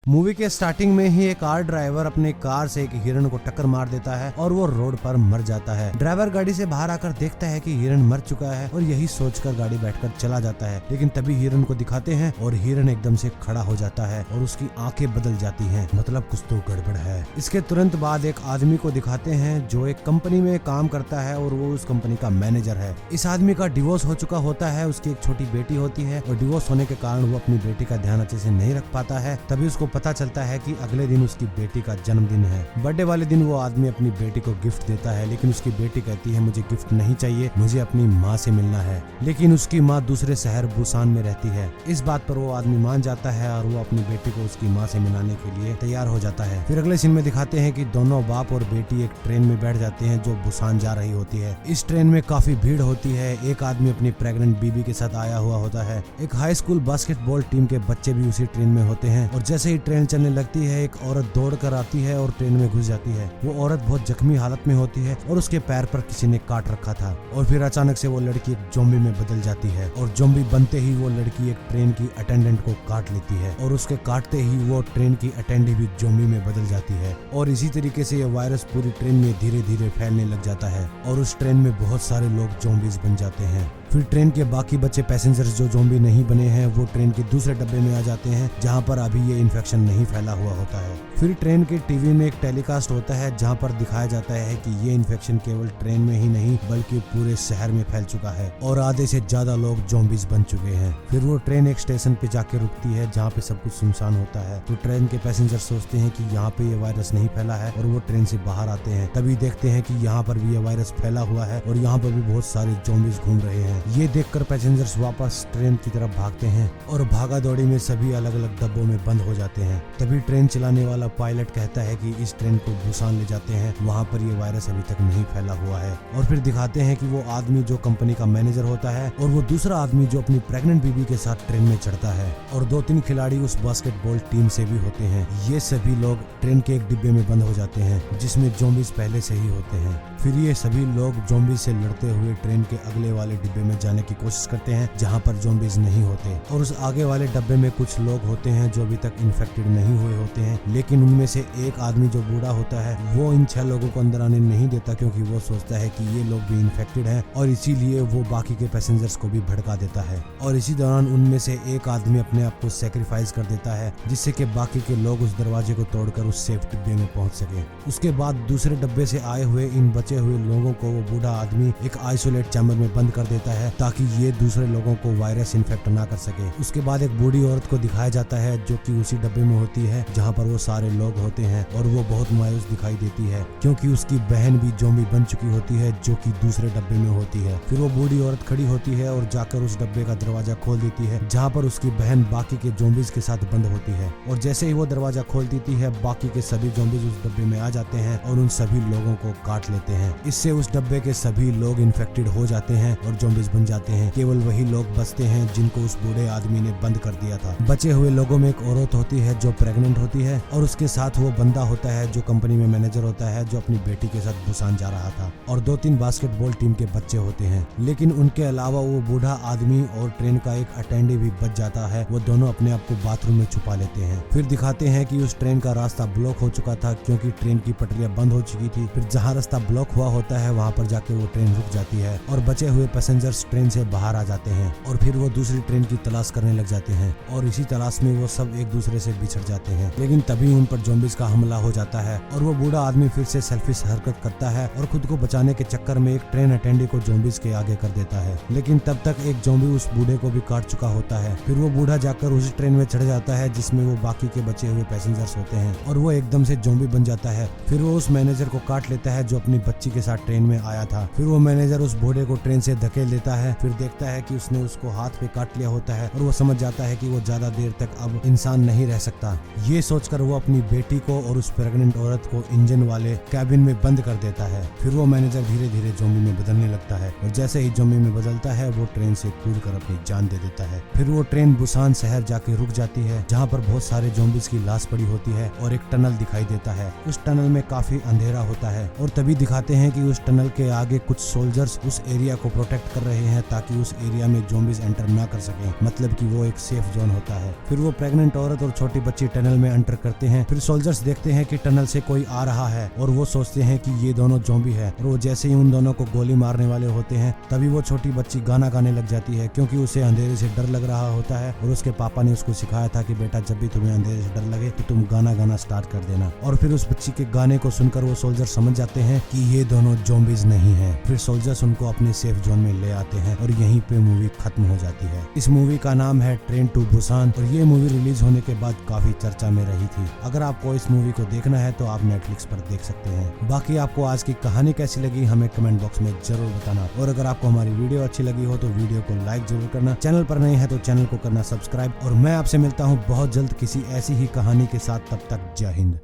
Movie के starting में ही एक कार ड्राइवर अपने कार से एक हिरण को टक्कर मार देता है और वो रोड पर मर जाता है। ड्राइवर गाड़ी से बाहर आकर देखता है कि हिरण मर चुका है और यही सोचकर गाड़ी बैठकर चला जाता है। लेकिन तभी हिरण को दिखाते हैं और हिरण एकदम से खड़ा हो जाता है और उसकी आंखें बदल जाती हैं, मतलब कुछ तो गड़बड़ है। इसके तुरंत बाद एक आदमी को दिखाते हैं जो एक कंपनी में काम करता है और वो उस कंपनी का मैनेजर है। इस आदमी का डिवोर्स हो चुका होता है, उसकी एक छोटी बेटी होती है और डिवोर्स होने के कारण वो अपनी बेटी का ध्यान अच्छे से नहीं रख पाता है। तभी उसको पता चलता है कि अगले दिन उसकी बेटी का जन्मदिन है। बर्थडे वाले दिन वो आदमी अपनी बेटी को गिफ्ट देता है, लेकिन उसकी बेटी कहती है मुझे गिफ्ट नहीं चाहिए, मुझे अपनी माँ से मिलना है। लेकिन उसकी माँ दूसरे शहर बुसान में रहती है। इस बात पर वो आदमी मान जाता है और वो अपनी बेटी को उसकी माँ से मिलाने के लिए तैयार हो जाता है। फिर अगले सीन में दिखाते हैं कि दोनों बाप और बेटी एक ट्रेन में बैठ जाते हैं जो बुसान जा रही होती है। इस ट्रेन में काफी भीड़ होती है। एक आदमी अपनी प्रेग्नेंट बीबी के साथ आया हुआ होता है। एक हाई स्कूल बास्केटबॉल टीम के बच्चे भी उसी ट्रेन में होते हैं और जैसे ही ट्रेन चलने लगती है एक औरत दौड़ कर आती है और ट्रेन में घुस जाती है। वो औरत बहुत जख्मी हालत में होती है और उसके पैर पर किसी ने काट रखा था। और फिर अचानक से वो लड़की एक ज़ॉम्बी में बदल जाती है और ज़ॉम्बी बनते ही वो लड़की एक ट्रेन की अटेंडेंट को काट लेती है और उसके काटते ही वो ट्रेन की अटेंडेंट भी ज़ॉम्बी में बदल जाती है। और इसी तरीके से ये वायरस पूरी ट्रेन में धीरे धीरे फैलने लग जाता है और उस ट्रेन में बहुत सारे लोग ज़ॉम्बीज बन जाते हैं। फिर ट्रेन के बाकी बचे पैसेंजर्स जो ज़ॉम्बी नहीं बने हैं वो ट्रेन के दूसरे डब्बे में आ जाते हैं जहां पर अभी ये इन्फेक्शन नहीं फैला हुआ होता है। फिर ट्रेन के टीवी में एक टेलीकास्ट होता है जहां पर दिखाया जाता है कि ये इन्फेक्शन केवल ट्रेन में ही नहीं बल्कि पूरे शहर में फैल चुका है और आधे से ज्यादा लोग ज़ॉम्बीज बन चुके हैं। फिर वो ट्रेन एक स्टेशन पे जाके रुकती है जहाँ पे सब कुछ सुनसान होता है। तो ट्रेन के पैसेंजर सोचते हैं कि यहाँ पे ये वायरस नहीं फैला है और वो ट्रेन से बाहर आते हैं। तभी देखते हैं कि यहाँ पर भी ये वायरस फैला हुआ है और यहाँ पर भी बहुत सारे ज़ॉम्बीज घूम रहे हैं। ये देखकर पैसेंजर्स वापस ट्रेन की तरफ भागते हैं और भागा दौड़ी में सभी अलग अलग डब्बों में बंद हो जाते हैं। तभी ट्रेन चलाने वाला पायलट कहता है कि इस ट्रेन को बुसान ले जाते हैं, वहाँ पर ये वायरस अभी तक नहीं फैला हुआ है। और फिर दिखाते हैं कि वो आदमी जो कंपनी का मैनेजर होता है और वो दूसरा आदमी जो अपनी प्रेग्नेंट बीबी के साथ ट्रेन में चढ़ता है और 2-3 खिलाड़ी उस बास्केटबॉल टीम से भी होते हैं। ये सभी लोग ट्रेन के एक डिब्बे में बंद हो जाते हैं जिसमें ज़ॉम्बीज पहले से ही होते हैं। फिर ये सभी लोग ज़ॉम्बी से लड़ते हुए ट्रेन के अगले वाले डिब्बे में जाने की कोशिश करते हैं जहां पर ज़ॉम्बीज नहीं होते और उस आगे वाले डब्बे में कुछ लोग होते हैं जो अभी तक इन्फेक्टेड नहीं हुए होते हैं। लेकिन उनमें से एक आदमी जो बूढ़ा होता है वो इन 6 लोगों को अंदर आने नहीं देता क्योंकि वो सोचता है कि ये लोग भी इन्फेक्टेड हैं और इसीलिए वो बाकी के पैसेंजर्स को भी भड़का देता है। और इसी दौरान उनमें से एक आदमी अपने आप को सेक्रीफाइस कर देता है जिससे कि बाकी के लोग उस दरवाजे को तोड़कर उस सेफ डिब्बे में पहुंच सके। उसके बाद दूसरे डब्बे से आए हुए इन बचे हुए लोगों को वो बूढ़ा आदमी एक आइसोलेट चैम्बर में बंद कर देता है ताकि ये दूसरे लोगों को वायरस इन्फेक्ट ना कर सके। उसके बाद एक बूढ़ी औरत को दिखाया जाता है जो कि उसी डब्बे में होती है जहां पर वो सारे लोग होते हैं और वो बहुत मायूस दिखाई देती है क्योंकि उसकी बहन भी ज़ॉम्बी बन चुकी होती है जो कि दूसरे डब्बे में होती है। फिर वो बूढ़ी औरत खड़ी होती है और जाकर उस डब्बे का दरवाजा खोल देती है जहाँ पर उसकी बहन बाकी के ज़ॉम्बीज के साथ बंद होती है। और जैसे ही वो दरवाजा खोल देती है बाकी के सभी ज़ॉम्बीज उस डब्बे में आ जाते हैं और उन सभी लोगों को काट लेते हैं। इससे उस डब्बे के सभी लोग इन्फेक्टेड हो जाते हैं और ज़ॉम्बीज बन जाते हैं। केवल वही लोग बचते हैं जिनको उस बूढ़े आदमी ने बंद कर दिया था। बचे हुए लोगों में एक औरत होती है जो प्रेग्नेंट होती है और उसके साथ वो बंदा होता है जो कंपनी में मैनेजर होता है जो अपनी बेटी के साथ बुसान जा रहा था और 2-3 बास्केटबॉल टीम के बच्चे होते हैं। लेकिन उनके अलावा वो बूढ़ा आदमी और ट्रेन का एक अटेंडी भी बच जाता है। वो दोनों अपने आप को बाथरूम में छुपा लेते हैं। फिर दिखाते हैं कि उस ट्रेन का रास्ता ब्लॉक हो चुका था क्योंकि ट्रेन की पटरियां बंद हो चुकी थी। फिर जहाँ रास्ता ब्लॉक हुआ होता है वहाँ पर जाके वो ट्रेन रुक जाती है और बचे हुए पैसेंजर्स ट्रेन से बाहर आ जाते हैं और फिर वो दूसरी ट्रेन की तलाश करने लग जाते हैं और इसी तलाश में वो सब एक दूसरे से बिछड़ जाते हैं। लेकिन तभी उन पर ज़ॉम्बीज का हमला हो जाता है और वो बूढ़ा आदमी फिर से सेल्फिश हरकत करता है और खुद को बचाने के चक्कर में एक ट्रेन अटेंडी को ज़ॉम्बीज के आगे कर देता है। लेकिन तब तक एक ज़ॉम्बी उस बूढ़े को भी काट चुका होता है। फिर वो बूढ़ा जाकर उसी ट्रेन में चढ़ जाता है जिसमें वो बाकी के बचे हुए पैसेंजर्स होते हैं और वो एकदम से ज़ॉम्बी बन जाता है। फिर वो उस मैनेजर को काट लेता है जो अपनी बच्ची के साथ ट्रेन में आया था। फिर वो मैनेजर उस बूढ़े को ट्रेन से धकेल देता है। फिर देखता है कि उसने उसको हाथ पे काट लिया होता है और वो समझ जाता है कि वो ज्यादा देर तक अब इंसान नहीं रह सकता। ये सोचकर वो अपनी बेटी को और उस प्रेग्नेंट औरत को इंजन वाले कैबिन में बंद कर देता है। फिर वो मैनेजर धीरे धीरे ज़ॉम्बी में बदलने लगता है और जैसे ही ज़ॉम्बी में बदलता है वो ट्रेन से कूदकर अपनी जान दे देता है। फिर वो ट्रेन बुसान शहर जाके रुक जाती है जहाँ पर बहुत सारे ज़ॉम्बीज की लाश पड़ी होती है और एक टनल दिखाई देता है। उस टनल में काफी अंधेरा होता है और तभी दिखाते हैं कि उस टनल के आगे कुछ सोल्जर्स उस एरिया को प्रोटेक्ट कर रहे हैं ताकि उस एरिया में ज़ॉम्बीज एंटर ना कर सके, मतलब कि वो एक सेफ जोन होता है। फिर वो प्रेग्नेंट औरत और छोटी बच्ची टनल में एंटर करते हैं। फिर सोल्जर्स देखते हैं कि टनल से कोई आ रहा है और वो सोचते हैं कि ये दोनों ज़ॉम्बी है, और वो जैसे ही उन दोनों को गोली मारने वाले होते हैं तभी वो छोटी बच्ची गाना गाने लग जाती है, क्योंकि उसे अंधेरे से डर लग रहा होता है और उसके पापा ने उसको सिखाया था कि बेटा जब भी तुम्हें अंधेरे से डर लगे तो तुम गाना गाना स्टार्ट कर देना। और फिर उस बच्ची के गाने को सुनकर वो सोल्जर समझ जाते हैं कि ये दोनों ज़ॉम्बीज नहीं है। फिर सोल्जर्स उनको अपने सेफ जोन में ले आते हैं और यहीं पे मूवी खत्म हो जाती है। इस मूवी का नाम है ट्रेन टू बुसान और ये मूवी रिलीज होने के बाद काफी चर्चा में रही थी। अगर आपको इस मूवी को देखना है तो आप नेटफ्लिक्स पर देख सकते हैं। बाकी आपको आज की कहानी कैसी लगी हमें कमेंट बॉक्स में जरूर बताना, और अगर आपको हमारी वीडियो अच्छी लगी हो तो वीडियो को लाइक जरूर करना, चैनल पर नए हैं तो चैनल को करना सब्सक्राइब, और मैं आपसे मिलता हूँ बहुत जल्द किसी ऐसी ही कहानी के साथ। तब तक जय हिंद।